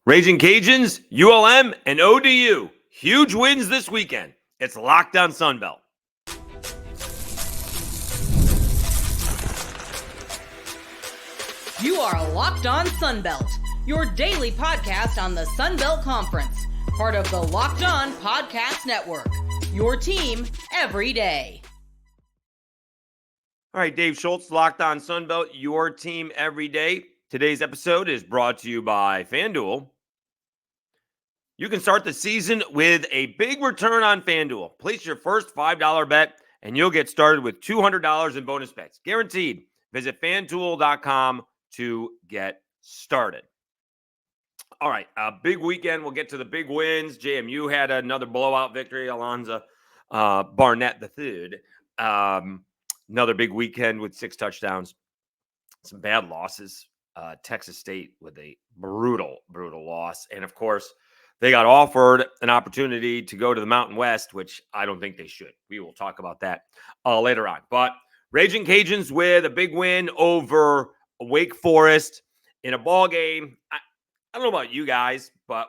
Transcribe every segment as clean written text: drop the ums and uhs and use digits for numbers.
Ragin Cajuns, ULM, and ODU. Huge wins this weekend. It's Locked On Sunbelt. You are Locked On Sunbelt, your daily podcast on the Sunbelt Conference, part of the Locked On Podcast Network, your team every day. All right, Dave Schultz, Locked On Sunbelt, your team every day. Today's episode is brought to you by FanDuel. You can start the season with a big return on FanDuel. Place your first $5 bet, and you'll get started with $200 in bonus bets. Guaranteed. Visit FanDuel.com to get started. All right, a big weekend. We'll get to the big wins. JMU had another blowout victory. Alonzo Barnett the third. Another big weekend with 6 touchdowns. Some bad losses. Texas State with a brutal loss. And, of course, they got offered an opportunity to go to the Mountain West, which I don't think they should. We will talk about that later on. But Ragin Cajuns with a big win over Wake Forest in a ball game. I don't know about you guys, but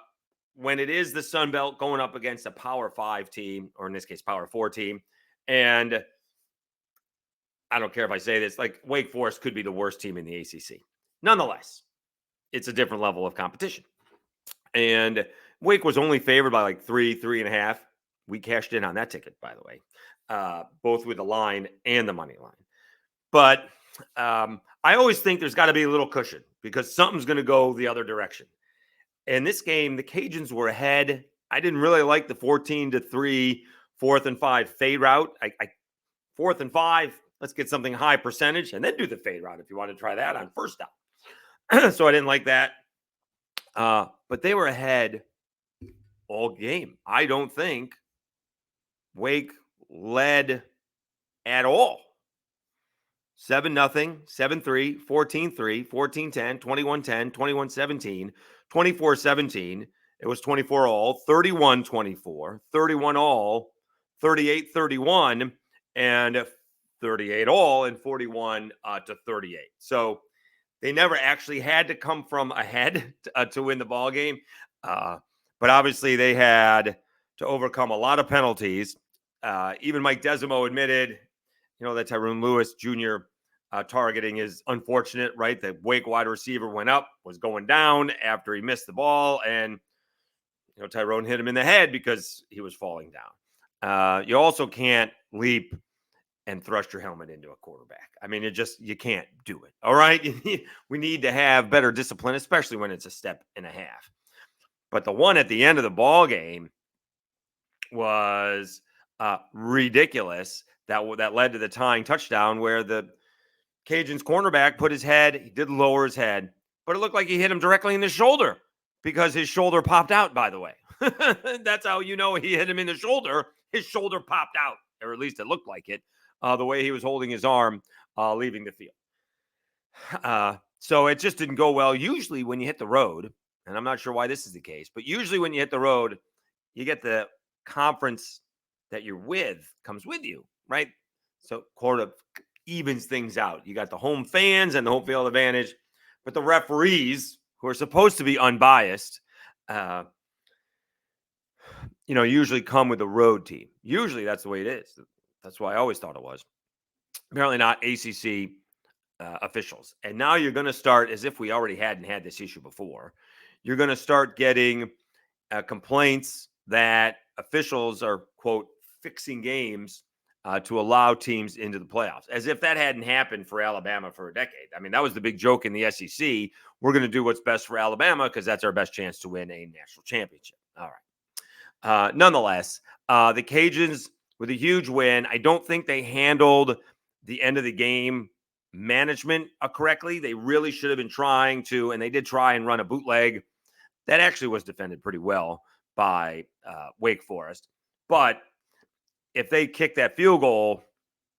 when it is the Sun Belt going up against a Power 5 team, or in this case, Power 4 team, and I don't care if I say this, like Wake Forest could be the worst team in the ACC. Nonetheless, it's a different level of competition. And Wake was only favored by like 3.5. We cashed in on that ticket, by the way, both with the line and the money line. But I always think there's got to be a little cushion because something's going to go the other direction. In this game, the Cajuns were ahead. I didn't really like the 14-3, 4th and 5 fade route. 4th and 5, let's get something high percentage and then do the fade route if you want to try that on first down. So I didn't like that. But they were ahead all game. I don't think Wake led at all. 7-0, 7-3, 14-3, 14-10, 21-10, 21-17, 24-17. It was 24 all, 31-24, 31 all, 38-31, and 38 all, and 41 to 38. So they never actually had to come from ahead to win the ball game. But obviously they had to overcome a lot of penalties. Even Mike Desimo admitted, that Tyrone Lewis Jr. Targeting is unfortunate, right? The Wake wide receiver went up, was going down after he missed the ball, and Tyrone hit him in the head because he was falling down. You also can't leap and thrust your helmet into a quarterback. I mean, you can't do it. All right. We need to have better discipline, especially when it's a step and a half. But the one at the end of the ball game was ridiculous. That led to the tying touchdown where the Cajuns cornerback put his head. He did lower his head, but it looked like he hit him directly in the shoulder because his shoulder popped out, by the way. That's how he hit him in the shoulder. His shoulder popped out, or at least it looked like it. The way he was holding his arm leaving the field. So it just didn't go well. Usually when you hit the road, and I'm not sure why this is the case, but usually when you hit the road, you get the conference that you're with comes with you, right? So sort of evens things out. You got the home fans and the home field advantage, but the referees, who are supposed to be unbiased, usually come with the road team. Usually that's the way it is. That's why I always thought it was. Apparently not ACC officials. And now you're going to start, as if we already hadn't had this issue before, you're going to start getting complaints that officials are, quote, fixing games to allow teams into the playoffs, as if that hadn't happened for Alabama for a decade. I mean, that was the big joke in the SEC. We're going to do what's best for Alabama because that's our best chance to win a national championship. All right. Nonetheless, the Cajuns with a huge win. I don't think they handled the end of the game management correctly. They really should have been trying to, and they did try and run a bootleg. That actually was defended pretty well by Wake Forest. But if they kick that field goal,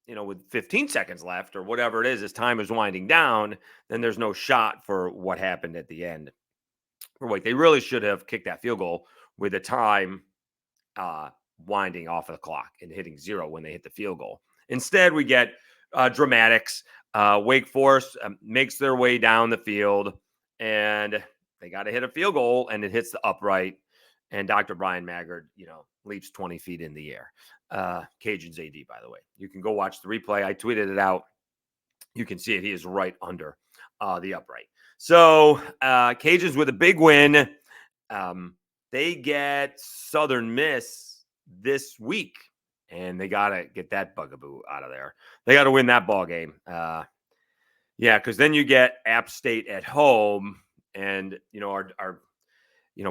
with 15 seconds left or whatever it is, as time is winding down, then there's no shot for what happened at the end. For Wake, they really should have kicked that field goal with the time winding off of the clock and hitting 0 when they hit the field goal. Instead, we get dramatics. Wake Forest makes their way down the field, and they got to hit a field goal, and it hits the upright. And Dr. Brian Maggard, leaps 20 feet in the air. Cajuns AD, by the way. You can go watch the replay. I tweeted it out. You can see it. He is right under the upright. So Cajuns with a big win. They get Southern Miss this week, and they got to get that bugaboo out of there. They got to win that ball game. Because then you get App State at home, and our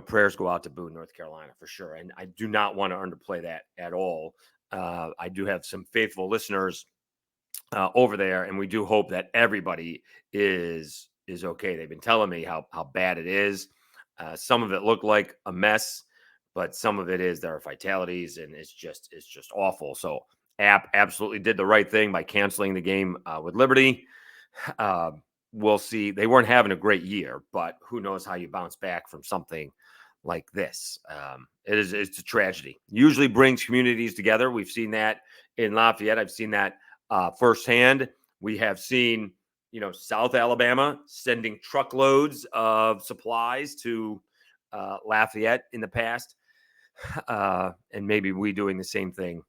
prayers go out to Boone, North Carolina, for sure. And I do not want to underplay that at all. I do have some faithful listeners over there, and we do hope that everybody is okay. They've been telling me how bad it is. Some of it looked like a mess, but some of it is there are fatalities, and it's just awful. So App absolutely did the right thing by canceling the game with Liberty. We'll see. They weren't having a great year, but who knows how you bounce back from something like this. It's a tragedy. Usually brings communities together. We've seen that in Lafayette. I've seen that firsthand. We have seen, South Alabama sending truckloads of supplies to Lafayette in the past, and maybe we doing the same thing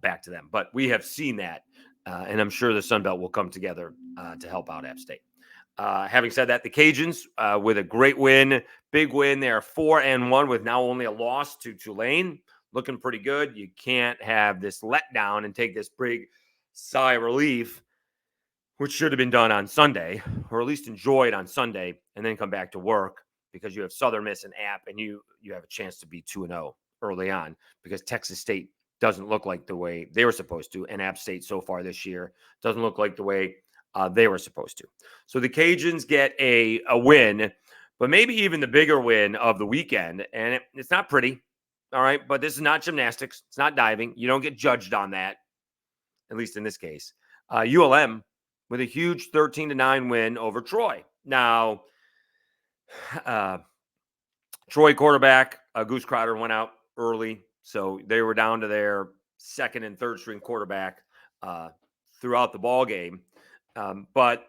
back to them. But we have seen that, and I'm sure the Sun Belt will come together to help out App State. Having said that, the Cajuns with a great win, big win. They are 4-1 with now only a loss to Tulane. Looking pretty good. You can't have this letdown and take this big sigh of relief, which should have been done on Sunday, or at least enjoyed on Sunday, and then come back to work, because you have Southern Miss and App, and you have a chance to be 2-0 early on, because Texas State doesn't look like the way they were supposed to, and App State so far this year doesn't look like the way they were supposed to. So the Cajuns get a win, but maybe even the bigger win of the weekend, and it's not pretty, all right, but this is not gymnastics. It's not diving. You don't get judged on that, at least in this case. ULM with a huge 13-9 win over Troy. Now, Troy quarterback Goose Crowder went out early, so they were down to their second and third string quarterback throughout the ball game. But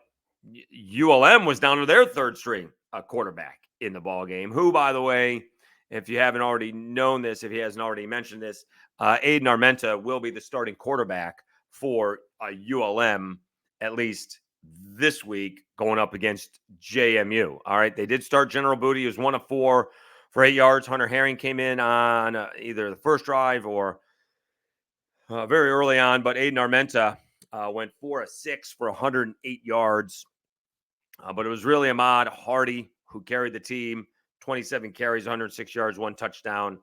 ULM was down to their third string quarterback in the ball game, who, by the way, if you haven't already known this, if he hasn't already mentioned this, Aiden Armenta will be the starting quarterback for ULM, at least this week, going up against JMU. All right. They did start General Booty. He was 1 of 4 for 8 yards. Hunter Herring came in on either the first drive or very early on, but Aiden Armenta went 4 of 6 for 108 yards. But it was really Ahmad Hardy who carried the team. 27 carries, 106 yards, 1 touchdown.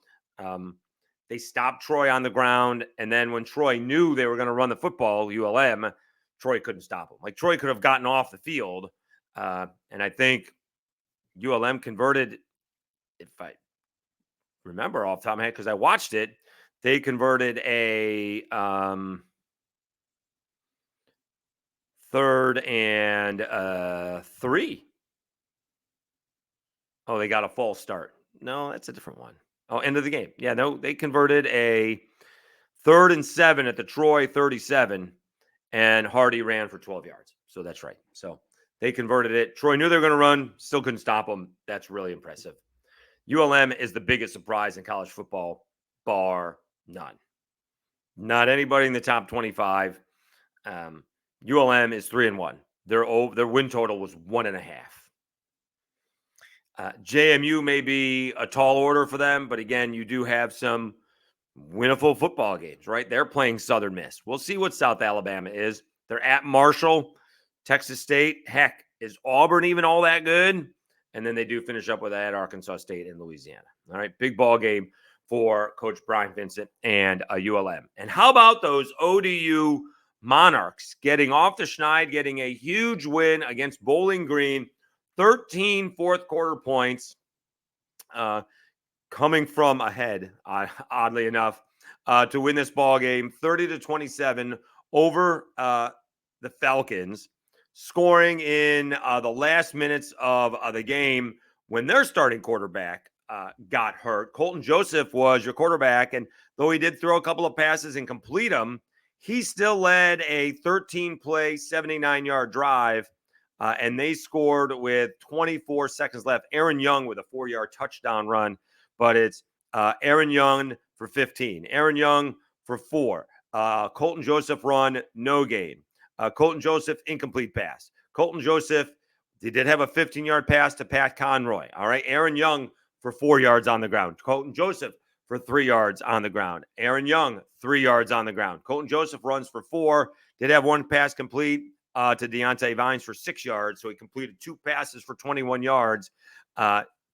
They stopped Troy on the ground, and then when Troy knew they were going to run the football, ULM, Troy couldn't stop them. Like, Troy could have gotten off the field, and I think ULM converted, if I remember off the top of my head, because I watched it, they converted a 3rd and 3. Oh, they got a false start. No, that's a different one. Oh, end of the game. Yeah, no, they converted a 3rd and 7 at the Troy 37, and Hardy ran for 12 yards. So that's right. So they converted it. Troy knew they were going to run, still couldn't stop them. That's really impressive. ULM is the biggest surprise in college football, bar none. Not anybody in the top 25. ULM is 3-1. Their win total was 1.5. JMU may be a tall order for them, but again, you do have some winnable football games, right? They're playing Southern Miss. We'll see what South Alabama is. They're at Marshall, Texas State. Heck, is Auburn even all that good? And then they do finish up with that Arkansas State and Louisiana. All right, big ball game for Coach Brian Vincent and ULM. And how about those ODU Monarchs getting off the schneid, getting a huge win against Bowling Green, 13 fourth quarter points, coming from ahead, oddly enough, to win this ball game, 30-27 over the Falcons, scoring in the last minutes of the game when their starting quarterback got hurt. Colton Joseph was your quarterback, and though he did throw a couple of passes and complete them, he still led a 13-play, 79-yard drive and they scored with 24 seconds left. Aaron Young with a 4-yard touchdown run, but it's Aaron Young for 15. Aaron Young for 4. Colton Joseph run, no gain. Colton Joseph, incomplete pass. Colton Joseph, they did have a 15-yard pass to Pat Conroy. All right. Aaron Young for 4 yards on the ground. Colton Joseph for 3 yards on the ground. Aaron Young, 3 yards on the ground. Colton Joseph runs for 4. Did have one pass complete to Deontay Vines for 6 yards. So he completed 2 passes for 21 yards.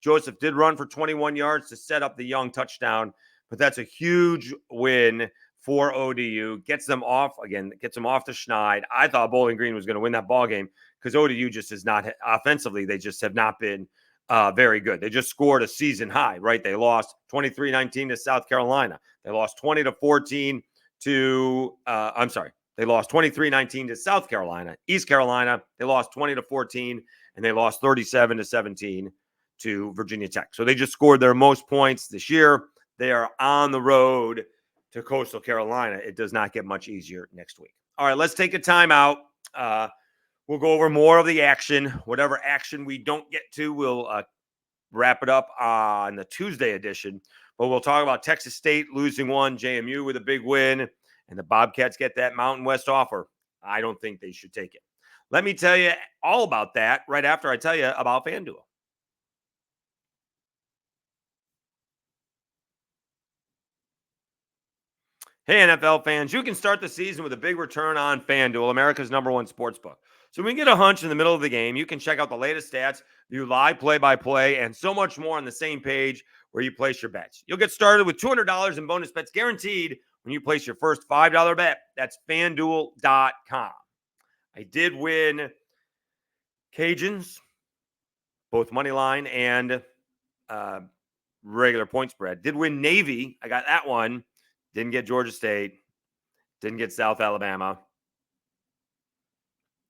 Joseph did run for 21 yards to set up the Young touchdown, but that's a huge win for ODU. Gets them off the schneid. I thought Bowling Green was going to win that ball game because ODU just is not offensively. They just have not been very good. They just scored a season high, right? They lost 23-19 to South Carolina. They lost 20-14 to, they lost 23-19 to South Carolina. East Carolina, they lost 20-14, and they lost 37-17 to Virginia Tech. So they just scored their most points this year. They are on the road to Coastal Carolina. It does not get much easier next week. All right, let's take a timeout. We'll go over more of the action. Whatever action we don't get to, we'll wrap it up on the Tuesday edition. But we'll talk about Texas State losing one, JMU with a big win, and the Bobcats get that Mountain West offer. I don't think they should take it. Let me tell you all about that right after I tell you about FanDuel. Hey, NFL fans, you can start the season with a big return on FanDuel, America's #1 sportsbook. So when you get a hunch in the middle of the game, you can check out the latest stats, view live play-by-play, and so much more on the same page where you place your bets. You'll get started with $200 in bonus bets guaranteed when you place your first $5 bet. That's FanDuel.com. I did win Cajuns, both money line and regular point spread. Did win Navy. I got that one. Didn't get Georgia State. Didn't get South Alabama.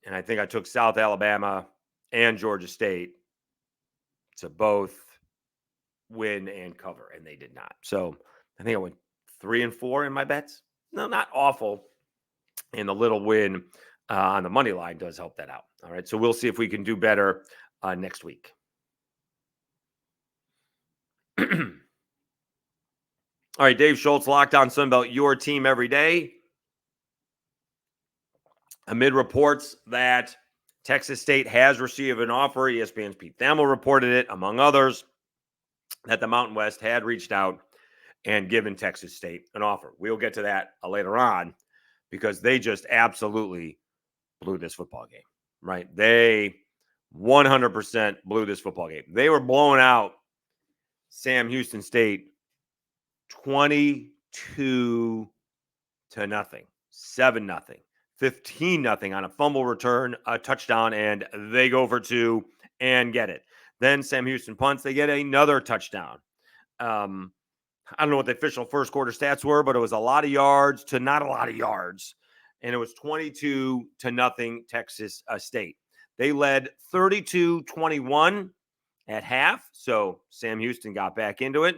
And I think I took South Alabama and Georgia State to both win and cover, and they did not. So I think I went 3-4 in my bets. No, not awful. And the little win on the money line does help that out. All right. So we'll see if we can do better next week. All right, Dave Schultz, Locked On Sunbelt, your team every day. Amid reports that Texas State has received an offer, ESPN's Pete Thamel reported it, among others, that the Mountain West had reached out and given Texas State an offer. We'll get to that later on because they just absolutely blew this football game, right? They 100% blew this football game. They were blowing out Sam Houston State 22-0, 7-0, 15-0 on a fumble return, a touchdown, and they go for 2 and get it. Then Sam Houston punts, they get another touchdown. I don't know what the official first quarter stats were, but it was a lot of yards to not a lot of yards. And it was 22-0 Texas State. They led 32-21 at half. So Sam Houston got back into it.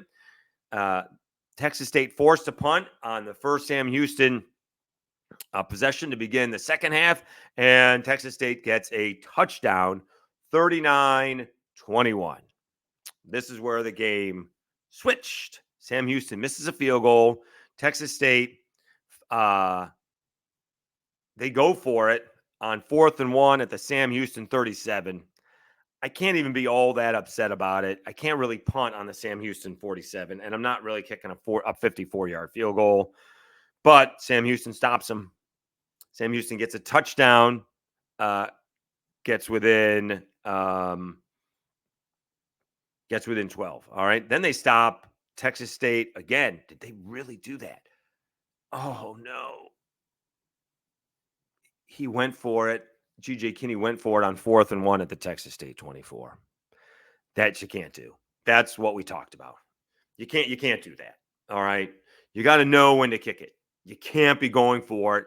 Texas State forced a punt on the first Sam Houston possession to begin the second half, and Texas State gets a touchdown, 39-21. This is where the game switched. Sam Houston misses a field goal. Texas State, they go for it on 4th and 1 at the Sam Houston 37. I can't even be all that upset about it. I can't really punt on the Sam Houston 47, and I'm not really kicking a 54-yard field goal. But Sam Houston stops him. Sam Houston gets a touchdown, gets within 12. All right. Then they stop Texas State again. Did they really do that? Oh, no. He went for it. G.J. Kinney went for it on 4th and 1 at the Texas State 24. That you can't do. That's what we talked about. You can't do that. All right. You got to know when to kick it. You can't be going for it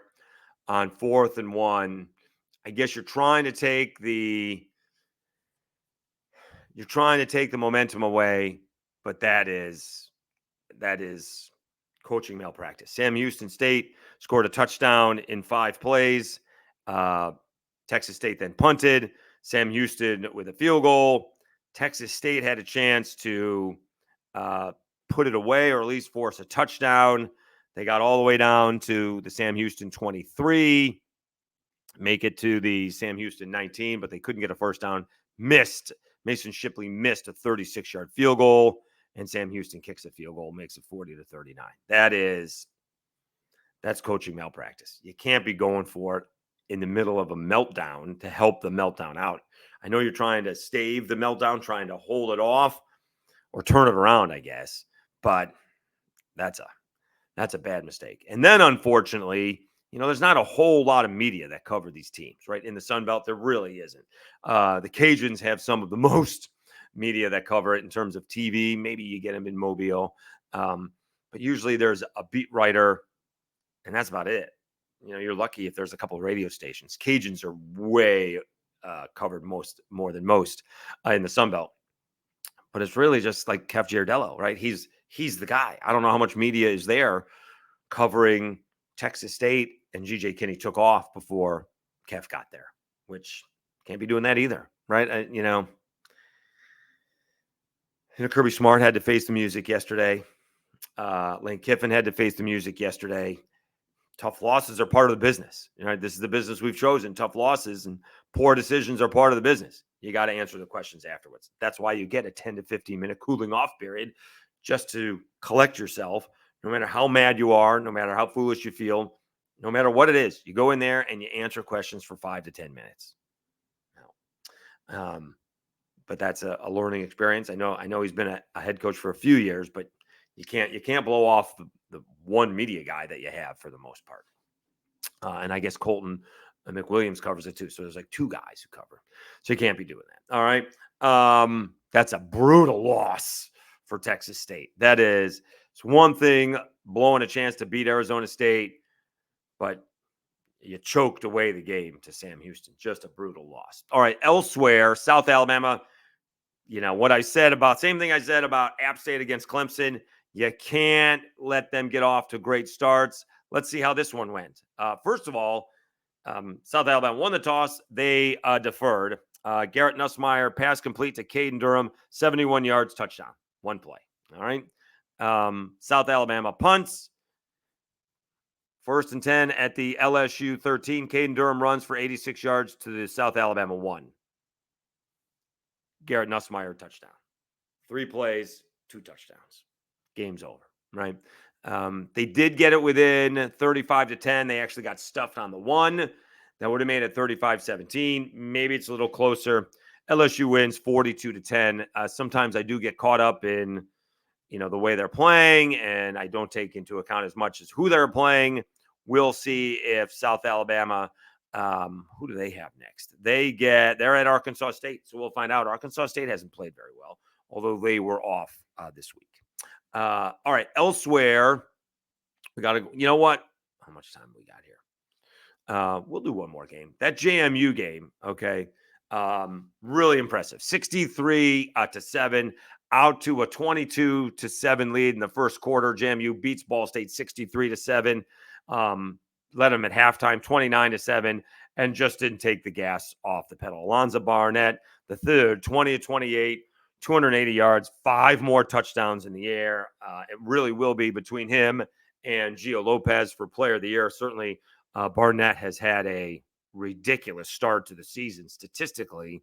on 4th and 1. I guess you're trying to take the momentum away, but that is coaching malpractice. Sam Houston State scored a touchdown in 5 plays. Texas State then punted. Sam Houston with a field goal. Texas State had a chance to put it away or at least force a touchdown. They got all the way down to the Sam Houston 23, make it to the Sam Houston 19, but they couldn't get a first down. Missed. Mason Shipley missed a 36-yard field goal, and Sam Houston kicks a field goal, makes it 40-39. That's coaching malpractice. You can't be going for it in the middle of a meltdown to help the meltdown out. I know you're trying to stave the meltdown, trying to hold it off or turn it around, I guess, but that's a bad mistake. And then, unfortunately, there's not a whole lot of media that cover these teams, right? In the Sun Belt, there really isn't. The Cajuns have some of the most media that cover it in terms of TV. Maybe you get them in Mobile, but usually there's a beat writer, and that's about it. You're lucky if there's a couple of radio stations. Cajuns are way covered more than most in the Sun Belt. But it's really just like Kev Giardello, right? He's the guy. I don't know how much media is there covering Texas State, and G.J. Kinney took off before Kev got there, which can't be doing that either, right? Kirby Smart had to face the music yesterday. Lane Kiffin had to face the music yesterday. Tough losses are part of the business. This is the business we've chosen. Tough losses and poor decisions are part of the business. You got to answer the questions afterwards. That's why you get a 10 to 15 minute cooling off period just to collect yourself. No matter how mad you are, no matter how foolish you feel, no matter what it is, you go in there and you answer questions for 5 to 10 minutes. But that's a learning experience. I know he's been a head coach for a few years, but you can't blow off the one media guy that you have for the most part. And I guess Colton McWilliams covers it too. So there's like two guys who cover. So you can't be doing that. All right. That's a brutal loss for Texas State. It's one thing blowing a chance to beat Arizona State, but you choked away the game to Sam Houston. Just a brutal loss. All right. Elsewhere, South Alabama, same thing I said about App State against Clemson. You can't let them get off to great starts. Let's see how this one went. First of all, South Alabama won the toss. They deferred. Garrett Nussmeier, pass complete to Caden Durham, 71 yards, touchdown, one play. All right. South Alabama punts. 1st and 10 at the LSU 13. Caden Durham runs for 86 yards to the South Alabama 1. Garrett Nussmeier, touchdown. 3 plays, 2 touchdowns. Game's over, right? They did get it within 35-10. They actually got stuffed on the 1. That would have made it 35-17. Maybe it's a little closer. LSU wins 42-10. Sometimes I do get caught up in, the way they're playing, and I don't take into account as much as who they're playing. We'll see if South Alabama, who do they have next? They're at Arkansas State, so we'll find out. Arkansas State hasn't played very well, although they were off this week. All right, elsewhere, we got to, you know what? How much time we got here? We'll do one more game. That JMU game, okay, really impressive. 63-7, out to a 22-7 lead in the first quarter. JMU beats Ball State 63-7. Led them at halftime 29-7, and just didn't take the gas off the pedal. Alonzo Barnett, the third, 20-28, 280 yards, 5 more touchdowns in the air. It really will be between him and Gio Lopez for Player of the Year. Certainly, Barnett has had a ridiculous start to the season statistically.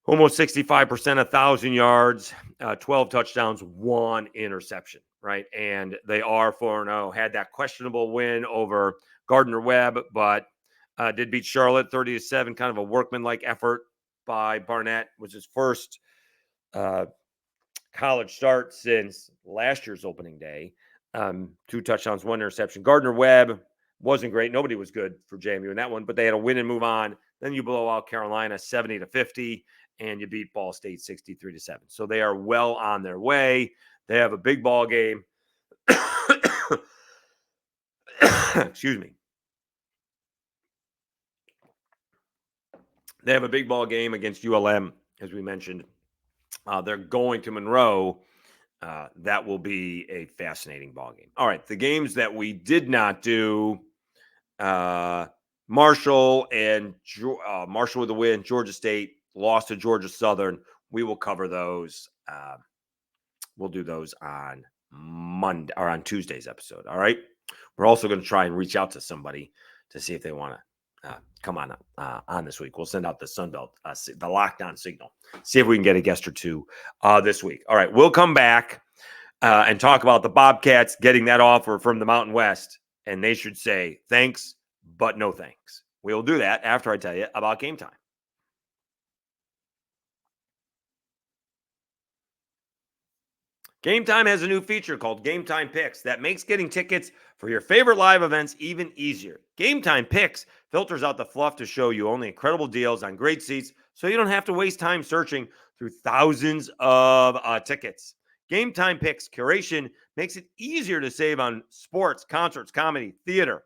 Almost 65%, 1,000 yards, 12 touchdowns, 1 interception, right? And they are 4-0. Had that questionable win over Gardner-Webb, but did beat Charlotte 30-7. Kind of a workmanlike effort by Barnett. Was his first college start since last year's opening day. 2 touchdowns, 1 interception. Gardner-Webb wasn't great. Nobody was good for JMU in that one, but they had a win and move on. Then you blow out Carolina 70-50, and you beat Ball State 63-7. So they are well on their way. They have a big ball game. Excuse me. They have a big ball game against ULM, as we mentioned. They're going to Monroe. That will be a fascinating ball game. All right, the games that we did not do. Marshall and Marshall with a win. Georgia State lost to Georgia Southern. We will cover those. We'll do those on Monday or on Tuesday's episode. All right. We're also going to try and reach out to somebody to see if they want to come on this week. We'll send out the Sunbelt, the lockdown signal. See if we can get a guest or two this week. All right. We'll come back and talk about the Bobcats getting that offer from the Mountain West, and they should say thanks, but no thanks. We'll do that after I tell you about Game Time. Game Time has a new feature called Game Time Picks that makes getting tickets for your favorite live events even easier. Game Time Picks filters out the fluff to show you only incredible deals on great seats so you don't have to waste time searching through thousands of tickets. Game Time Picks curation makes it easier to save on sports, concerts, comedy, theater,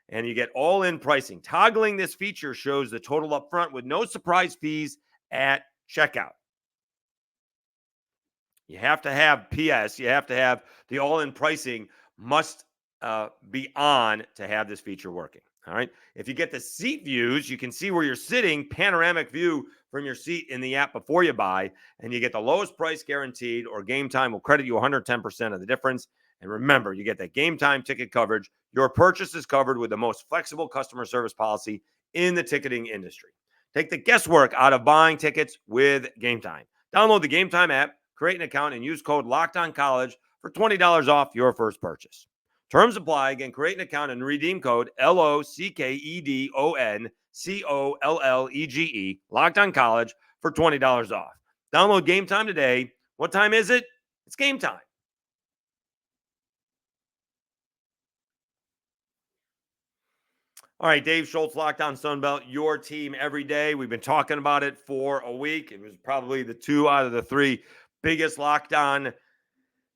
and you get all-in pricing. Toggling this feature shows the total up front with no surprise fees at checkout. You have to have PS. You have to have the all-in pricing must be on to have this feature working. All right. If you get the seat views, you can see where you're sitting, panoramic view from your seat in the app before you buy, and you get the lowest price guaranteed, or Game Time will credit you 110% of the difference. And remember, you get that Game Time ticket coverage. Your purchase is covered with the most flexible customer service policy in the ticketing industry. Take the guesswork out of buying tickets with Game Time. Download the Game Time app, create an account, and use code LOCKEDONCollege for $20 off your first purchase. Terms apply. Again, create an account and redeem code LOCKEDONCOLLEGE, Locked On College, for $20 off. Download Game Time today. What time is it? It's game time. All right, Dave Schultz, Locked On Sunbelt, your team every day. We've been talking about it for a week. It was probably the 2 out of the 3 biggest Locked On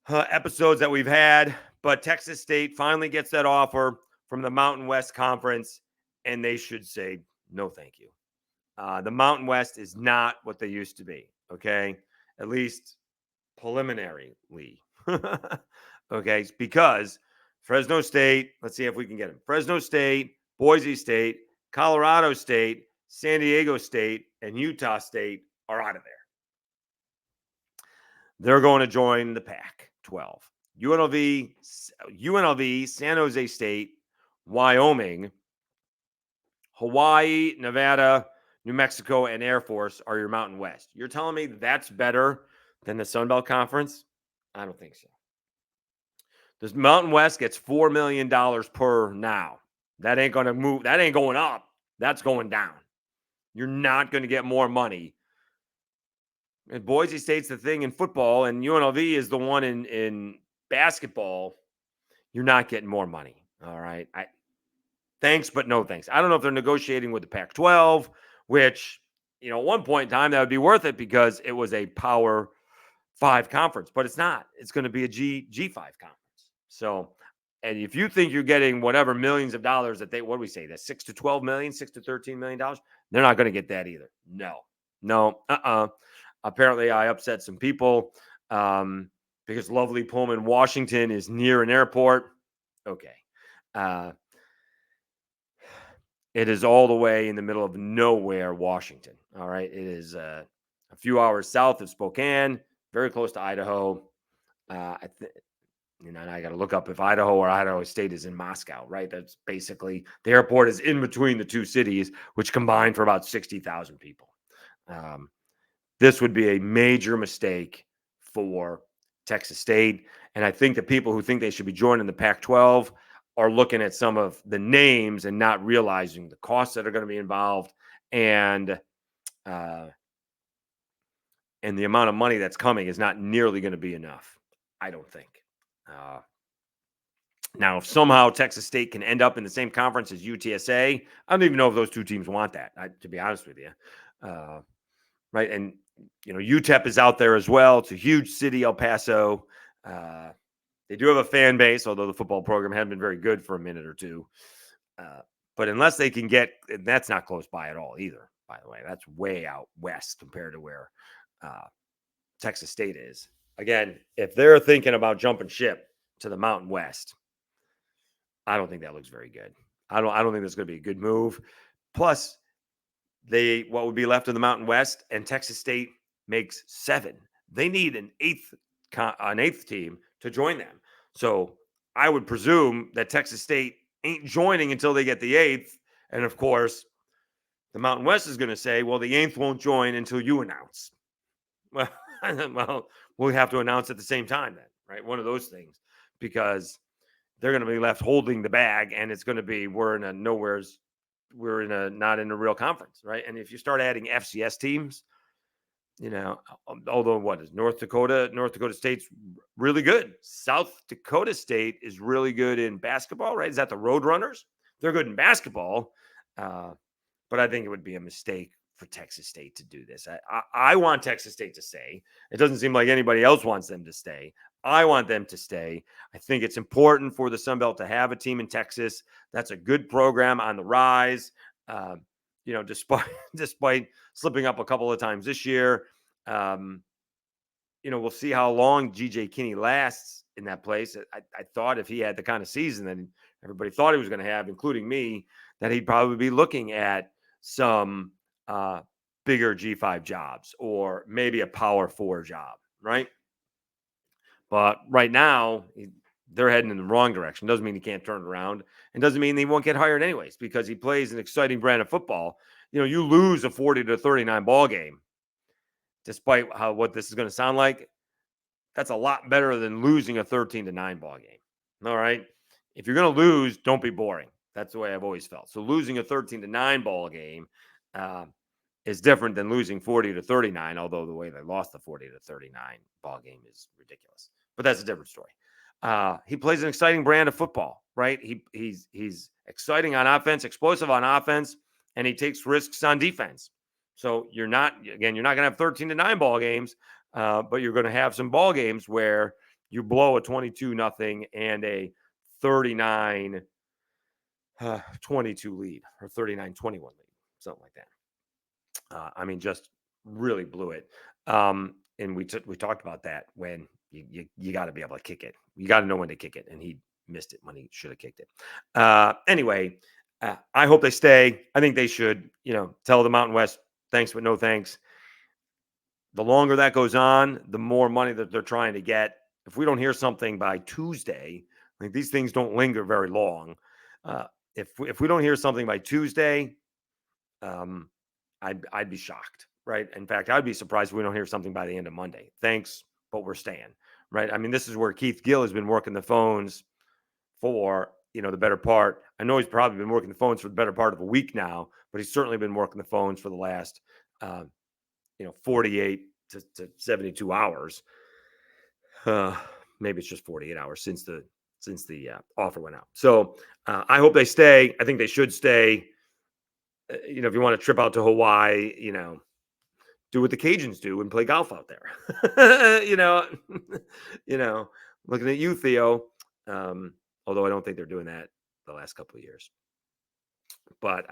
episodes that we've had. But Texas State finally gets that offer from the Mountain West Conference, and they should say no thank you. The Mountain West is not what they used to be, okay? At least preliminarily. Okay, because Fresno State, let's see if we can get them. Fresno State, Boise State, Colorado State, San Diego State, and Utah State are out of there. They're going to join the Pac-12. UNLV, San Jose State, Wyoming, Hawaii, Nevada, New Mexico, and Air Force are your Mountain West. You're telling me that's better than the Sun Belt Conference? I don't think so. This Mountain West gets $4 million per now. That ain't going to move. That ain't going up. That's going down. You're not going to get more money. And Boise State's the thing in football, and UNLV is the one in basketball. You're not getting more money. All right. Thanks, but no thanks. I don't know if they're negotiating with the Pac-12, which, at one point in time, that would be worth it because it was a Power 5 conference, but it's not. It's going to be a G5 conference. So, and if you think you're getting whatever millions of dollars that what do we say, that 6 to 12 million, 6 to 13 million dollars, they're not going to get that either. No. Apparently, I upset some people because lovely Pullman, Washington is near an airport. Okay. It is all the way in the middle of nowhere, Washington. All right. It is a few hours south of Spokane, very close to Idaho. And I got to look up if Idaho or Idaho State is in Moscow, right? That's basically the airport is in between the two cities, which combine for about 60,000 people. This would be a major mistake for Texas State. And I think the people who think they should be joining the Pac-12 are looking at some of the names and not realizing the costs that are going to be involved and the amount of money that's coming is not nearly going to be enough, I don't think. Now, if somehow Texas State can end up in the same conference as UTSA, I don't even know if those two teams want that, to be honest with you. Right. And, UTEP is out there as well. It's a huge city, El Paso. They do have a fan base, although the football program hasn't been very good for a minute or two. But unless they can get, that's not close by at all either, by the way. That's way out west compared to where Texas State is. Again, if they're thinking about jumping ship to the Mountain West, I don't think that looks very good. I don't think that's going to be a good move. Plus, what would be left of the Mountain West, and Texas State makes 7. They need an eighth team to join them. So I would presume that Texas State ain't joining until they get the 8th. And of course, the Mountain West is going to say, well, the 8th won't join until you announce. Well, we'll have to announce at the same time then, right? One of those things, because they're going to be left holding the bag, and it's going to be we're not in a real conference, right? And if you start adding FCS teams, although what is North Dakota State's really good. South Dakota State is really good in basketball, right? Is that the Roadrunners? They're good in basketball, but I think it would be a mistake for Texas State to do this. I want Texas State to stay. It doesn't seem like anybody else wants them to stay. I want them to stay. I think it's important for the Sun Belt to have a team in Texas. That's a good program on the rise. Despite slipping up a couple of times this year, we'll see how long GJ Kinney lasts in that place. I thought if he had the kind of season that everybody thought he was going to have, including me, that he'd probably be looking at some bigger G5 jobs or maybe a Power 4 job, right? But right now, they're heading in the wrong direction. Doesn't mean he can't turn it around, and doesn't mean he won't get hired anyways, because he plays an exciting brand of football. You lose a 40-39 ball game, despite what this is going to sound like. That's a lot better than losing a 13-9 ball game. All right. If you're going to lose, don't be boring. That's the way I've always felt. So losing a 13-9 ball game is different than losing 40-39, although the way they lost the 40-39 ball game is ridiculous. But that's a different story. He plays an exciting brand of football, right? He's exciting on offense, explosive on offense, and he takes risks on defense. So you're not going to have 13-9 ball games, but you're going to have some ball games where you blow a 22-0 and a 39-22 lead or 39-21 lead, something like that. Just really blew it. And we talked about that when you got to be able to kick it. You got to know when to kick it, and he missed it when he should have kicked it. Anyway, I hope they stay. I think they should, tell the Mountain West, thanks, but no thanks. The longer that goes on, the more money that they're trying to get. If we don't hear something by Tuesday, these things don't linger very long. If we don't hear something by Tuesday, I'd be shocked, right? In fact, I'd be surprised if we don't hear something by the end of Monday. Thanks, but we're staying, right? This is where Keith Gill has been working the phones for, the better part. I know he's probably been working the phones for the better part of a week now, but he's certainly been working the phones for the last, 48 to 72 hours. Maybe it's just 48 hours since the offer went out. So I hope they stay. I think they should stay. If you want to trip out to Hawaii, do what the Cajuns do and play golf out there. Looking at you, Theo. Although I don't think they're doing that the last couple of years. But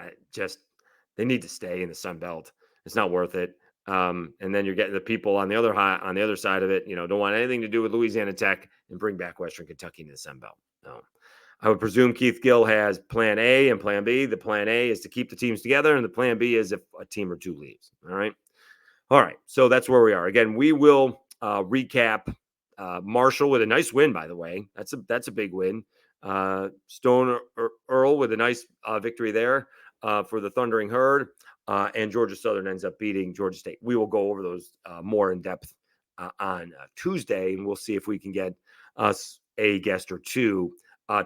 they need to stay in the Sun Belt. It's not worth it. And then you're getting the people on the other side of it, don't want anything to do with Louisiana Tech and bring back Western Kentucky to the Sun Belt. No. I would presume Keith Gill has plan A and plan B. The plan A is to keep the teams together, and the plan B is if a team or two leaves. All right. So that's where we are. Again, we will recap Marshall with a nice win, by the way. That's a big win. Stone Earl with a nice victory there for the Thundering Herd. And Georgia Southern ends up beating Georgia State. We will go over those more in depth on Tuesday, and we'll see if we can get us a guest or two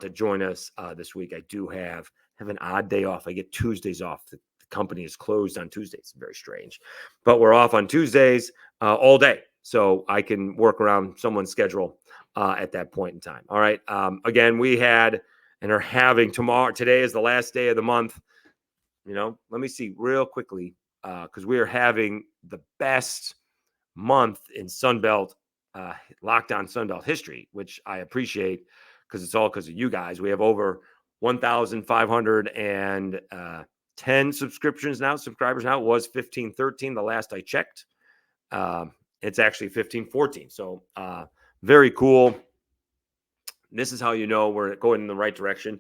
to join us this week. I do have an odd day off. I get Tuesdays off. The company is closed on Tuesdays. It's very strange, but we're off on Tuesdays all day, so I can work around someone's schedule at that point in time. All right. Again, we had and are having tomorrow. Today is the last day of the month. Let me see real quickly because we are having the best month in Sunbelt, Lockdown Sunbelt history, which I appreciate because it's all because of you guys. We have over 1,510 subscribers now. It was 1,513 the last I checked. It's actually 1,514. So very cool. This is how we're going in the right direction.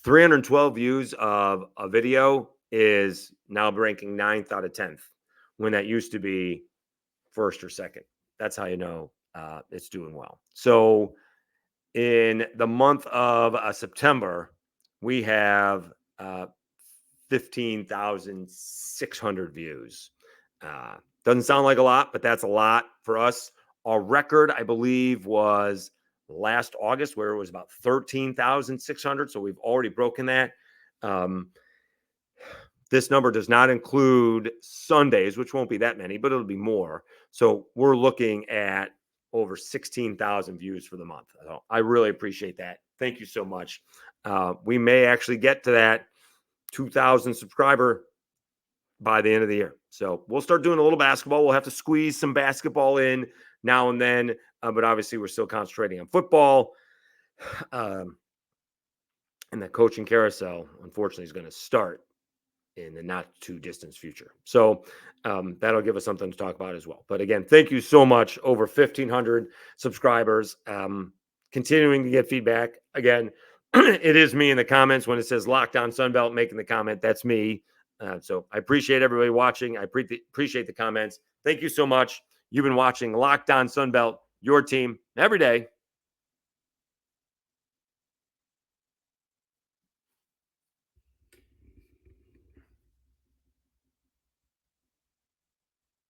312 views of a video is now ranking 9th out of 10th when that used to be first or second. That's how you know it's doing well. So in the month of September, we have 15,600 views. Doesn't sound like a lot, but that's a lot for us. Our record, I believe, was last August, where it was about 13,600. So we've already broken that. This number does not include Sundays, which won't be that many, but it'll be more. So we're looking at over 16,000 views for the month. So I really appreciate that. Thank you so much. We may actually get to that 2,000 subscriber by the end of the year. So we'll start doing a little basketball. We'll have to squeeze some basketball in now and then, but obviously we're still concentrating on football. And that coaching carousel, unfortunately, is going to start in the not too distant future. So that'll give us something to talk about as well. But again, thank you so much. Over 1,500 subscribers. Continuing to get feedback. Again, it is me in the comments when it says Locked On Sunbelt making the comment. That's me. So I appreciate everybody watching. I appreciate the comments. Thank you so much. You've been watching Locked On Sunbelt, your team every day.